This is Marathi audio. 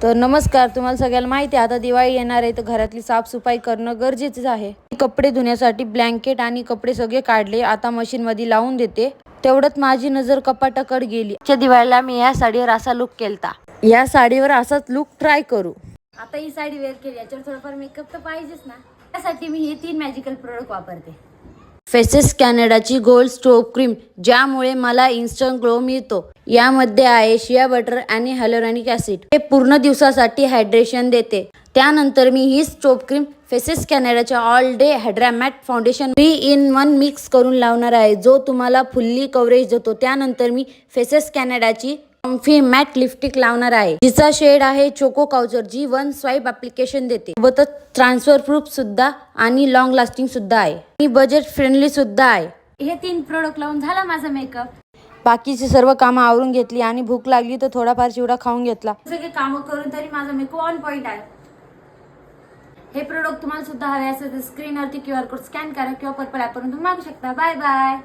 तर नमस्कार, तुम्हाला सगळ्यांना माहिती आहे आता दिवाळी येणार आहे, तर घरातली साफसफाई करणं गरजेचं आहे. कपडे धुण्यासाठी ब्लँकेट आणि कपडे सगळे काढले, आता मशीन मध्ये लावून देते. तेवढ्यात माझी नजर कपाटाकडे गेली. च्या दिवाळीला मी या साडीवर असा लुक केलता. या साडीवर असाच लुक ट्राय करू. आता ही साडी वेअर केली, याच्यावर थोडंफार मेकअप तर पाहिजेच ना. त्यासाठी मी हे 3 मॅजिकल प्रोडक्ट वापरते. फेसेस कॅनडाची गोल्ड स्ट्रोब क्रीम, ज्यामुळे मला इन्स्टंट ग्लो मिळतो. यामध्ये आहे शिया बटर आणि हायलोरॉनिक ऍसिड. हे पूर्ण दिवसासाठी हायड्रेशन देते. त्यानंतर मी ही स्ट्रोब क्रीम फेसेस कॅनडाच्या all day hydra matte foundation 3-in-1 mix करून लावणार आहे, जो तुम्हाला फुल्ली कव्हरेज देतो. त्यानंतर मी फेसेस कॅनडाची कॉम्फी मॅट लिपस्टिक लावणार आहे, जिचा शेड आहे चोको काउचर, जी 1 स्वाईप ऍप्लिकेशन देते. सोबतच ट्रान्सफर प्रूफ सुद्धा आणि लॉंग लास्टिंग सुद्धा आहे आणि बजेट फ्रेंडली सुद्धा आहे. हे 3 प्रोडक्ट लावून झाला माझा मेकअप. बाकीची सर्व कामं आवरून घेतली आणि भूक लागली तर थोडाफार चिवडा खाऊन घेतला. सगळे कामं करून तरी माझा मेकअप ऑन पॉइंट आहे. हे प्रोडक्ट तुम्हाला सुद्धा हवे असेल तर स्क्रीनवरती QR कोड स्कॅन करा किंवा पर्पल ॲपवरून तुम्ही मागू शकता. Bye bye.